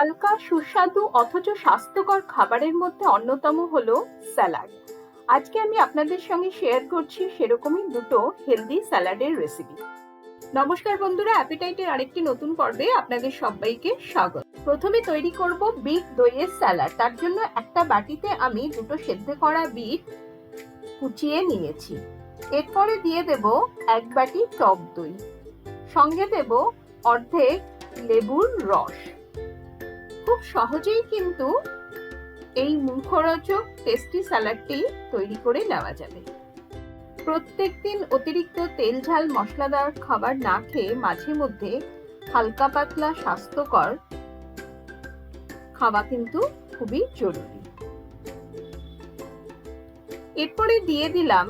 হালকা সুস্বাদু অথচ স্বাস্থ্যকর খাবারের মধ্যে অন্যতম হলো স্যালাড। আজকে আমি আপনাদের সঙ্গে শেয়ার করছি সেরকমই দুটো হেলদি স্যালাডের রেসিপি। নমস্কার বন্ধুরা, অ্যাপিটাইটের আরেকটি নতুন পর্বে আপনাদের সবাইকে স্বাগত। প্রথমে তৈরি করব বিট দইয়ের স্যালাড। তার জন্য একটা বাটিতে আমি দুটো সেদ্ধ করা বিট কুচিয়ে নিয়েছি। এরপরে দিয়ে দেব এক বাটি টক দই, সঙ্গে দেব অর্ধেক লেবুর রস। খুব সহজেই কিন্তু এই মুখরোচক টেস্টি স্যালাডটি তৈরি করে নেওয়া যাবে। প্রত্যেকদিন অতিরিক্ত তেল ঝাল মশলাদার খাবার না খেয়ে মাঝে মধ্যে হালকা পাতলা স্বাস্থ্যকর খাওয়া কিন্তু খুবই জরুরি। এরপরে দিয়ে দিলাম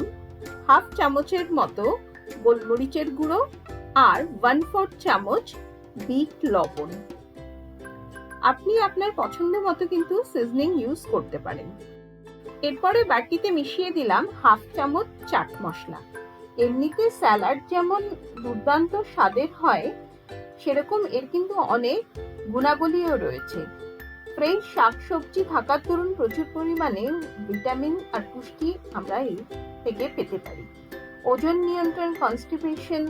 হাফ চামচের মতো গোলমরিচের গুঁড়ো আর 1/4 চামচ বিট লবণ। আপনি আপনার পছন্দ মতো কিন্তু সিজনিং ইউজ করতে পারেন। এরপরে বাটিতে মিশিয়ে দিলাম হাফ চামচ চাট মশলা। এমনিতে স্যালাড যেমন দুর্দান্ত স্বাদের হয়, সেরকম এর কিন্তু অনেক গুণাবলীও রয়েছে। ফ্রেশ শাকসবজি থাকার দরুন প্রচুর পরিমাণে ভিটামিন আর পুষ্টি আমরা এর থেকে পেতে পারি। ওজন নিয়ন্ত্রণ, constipation,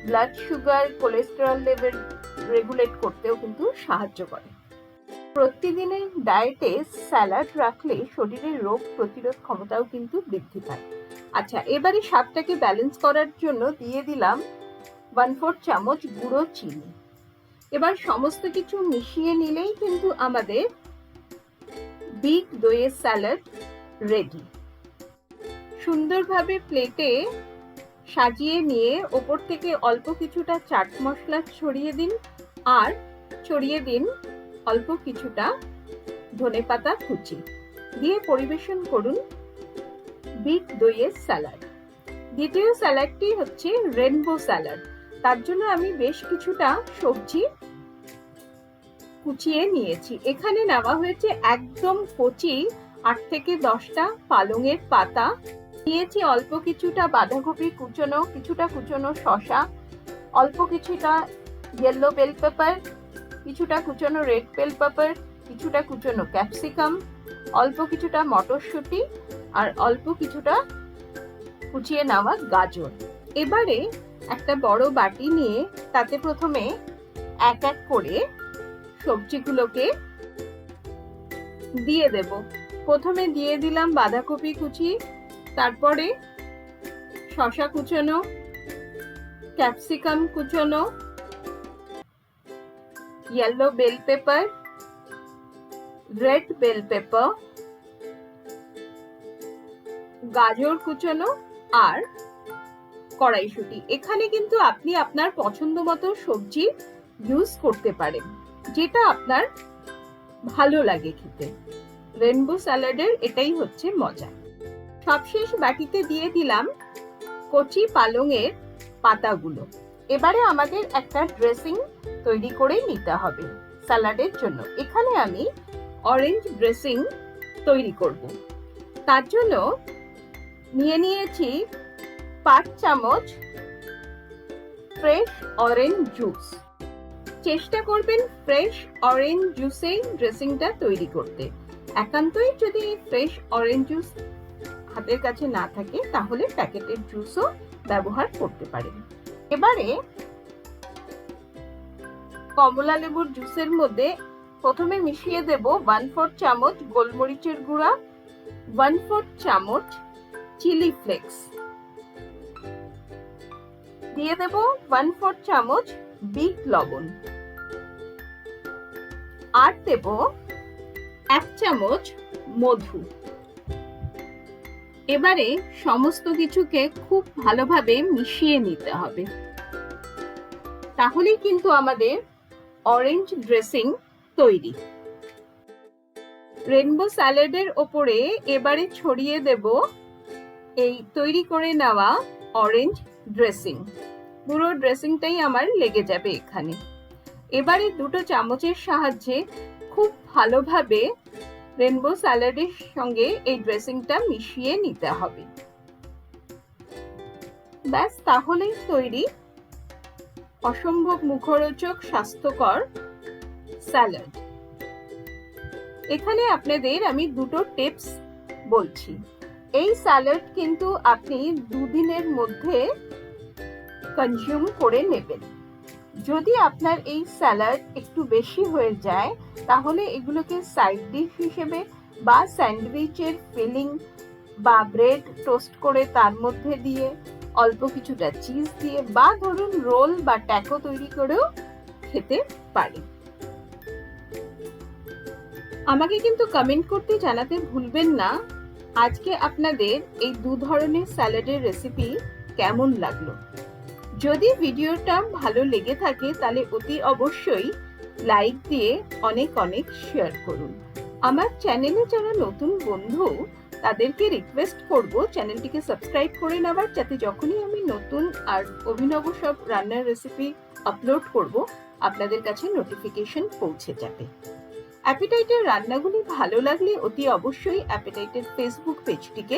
blood sugar, cholesterol level regulate করতেও কিন্তু সাহায্য করে। প্রতিদিনের ডায়েটে স্যালাড রাখলে শরীরের রোগ প্রতিরোধ ক্ষমতাও কিন্তু বৃদ্ধি পায়। আচ্ছা, এবারে স্বাদটাকে ব্যালেন্স করার জন্য দিয়ে দিলাম 1/4 চামচ গুঁড়ো চিনি। এবার সমস্ত কিছু মিশিয়ে নিলেই কিন্তু আমাদের বিট দইয়ের স্যালাড রেডি। সুন্দরভাবে প্লেটে সাজিয়ে নিয়ে ওপর থেকে অল্প কিছুটা চাট মশলা ছড়িয়ে দিন, আর ছড়িয়ে দিন অল্প কিছুটা ধনেপাতা কুচি দিয়ে পরিবেশন করুন বিট দইয়ের স্যালাড। দ্বিতীয় স্যালাডটি হচ্ছে রেনবো স্যালাড। তার জন্য আমি বেশ কিছুটা সবজি কুচিয়ে নিয়েছি। এখানে নেওয়া হয়েছে একদম কচি 8 থেকে 10টা পালংয়ের পাতা, নিয়েছি অল্প কিছুটা বাঁধাকপি কুচনো, কিছুটা কুচনো শসা, অল্প কিছুটা ইয়েলো বেল পেপার, কিছুটা কুচনো রেড বেল পেপার, কিছুটা কুচনো ক্যাপসিকাম, অল্প কিছুটা মটরশুঁটি আর অল্প কিছুটা কুচিয়ে নেওয়া গাজর। এবারে একটা বড় বাটি নিয়ে তাতে প্রথমে এক এক করে সবজিগুলোকে দিয়ে দেব। প্রথমে দিয়ে দিলাম বাঁধাকপি কুচি, তারপরে শসা কুচনো, ক্যাপসিকাম কুচনো, yellow bell pepper, red bell pepper, গাজর কুচনো আর কড়াইশুঁটি। এখানে কিন্তু আপনি আপনার পছন্দ মতো সবজি ইউজ করতে পারেন, যেটা আপনার ভালো লাগে খেতে। রেনবো স্যালাডের এটাই হচ্ছে মজা। সবশেষ বাটিতে দিয়ে দিলাম কচি পালংয়ের পাতাগুলো। এবারে আমাদের একটা ড্রেসিং তৈরি করে নিতে হবে স্যালাডের জন্য। এখানে আমি অরেঞ্জ ড্রেসিং তৈরি করব। তার জন্য নিয়ে নিয়েছি 5 চামচ ফ্রেশ অরেঞ্জ জুস। চেষ্টা করবেন ফ্রেশ অরেঞ্জ জুসেই ড্রেসিংটা তৈরি করতে। একান্তই যদি ফ্রেশ অরেঞ্জ জুস হাতের কাছে না থাকে তাহলে প্যাকেটের জুসও ব্যবহার করতে পারেন। এবারে কমলা লেবুর জুসের মধ্যে প্রথমে মিশিয়ে দেব 1/4 চামচ গোলমরিচের গুঁড়া, 1/4 চামচ চিলি ফ্লেক্স, দিয়ে দেব 1/4 চামচ বিট লবণ, আর দেব 1 চামচ মধু। এবারে সমস্ত কিছুকে খুব ভালোভাবে মিশিয়ে নিতে হবে, তাহলেই কিন্তু আমাদের অরেঞ্জ ড্রেসিং তৈরি। রেনবো স্যালাডের ওপরে এবারে ছড়িয়ে দেব এই তৈরি করে নেওয়া অরেঞ্জ ড্রেসিং। পুরো ড্রেসিংটাই আমার লেগে যাবে এখানে। এবারে দুটো চামচের সাহায্যে খুব ভালোভাবে রেনবো স্যালাডের সঙ্গে এই ড্রেসিংটা মিশিয়ে নিতে হবে। ব্যাস, তাহলেই তৈরি অসম্ভব মুখরোচক স্বাস্থ্যকর স্যালাড। এখানে আপনাদের আমি দুটো টিপস বলছি। এই স্যালাড কিন্তু আপনি 2 দিনের মধ্যে কনজিউম করে নেবেন। যদি আপনার এই স্যালাড একটু বেশি হয়ে যায় তাহলে এগুলোকে সাইড ডিশ হিসেবে বা স্যান্ডউইচের ফিলিং বা ব্রেড টোস্ট করে তার মধ্যে দিয়ে অল্প কিছুটা চিজ দিয়ে বা ধরুন রোল বা ট্যাকো তৈরি করেও খেতে পারেন। আমাকে কিন্তু কমেন্ট করতে জানাতে ভুলবেন না আজকে আপনাদের এই 2 ধরনের স্যালাডের রেসিপি কেমন লাগলো। যদি ভিডিওটা ভালো লেগে থাকে তাহলে অতি অবশ্যই লাইক দিয়ে অনেক অনেক শেয়ার করুন। আমার চ্যানেলে যারা নতুন বন্ধু তাদেরকে রিকোয়েস্ট করব চ্যানেলটিকে সাবস্ক্রাইব করে নেওয়ার, যাতে যখনই আমি নতুন আর অভিনব সব রান্নার রেসিপি আপলোড করব আপনাদের কাছে নোটিফিকেশন পৌঁছে যাবে। অ্যাপেটাইটের রান্নাগুলি ভালো লাগলে অতি অবশ্যই অ্যাপেটাইটের ফেসবুক পেজটিকে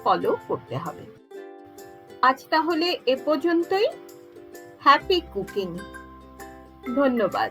ফলো করতে হবে। আজ তাহলে এ পর্যন্তই। Happy cooking. ধন্যবাদ।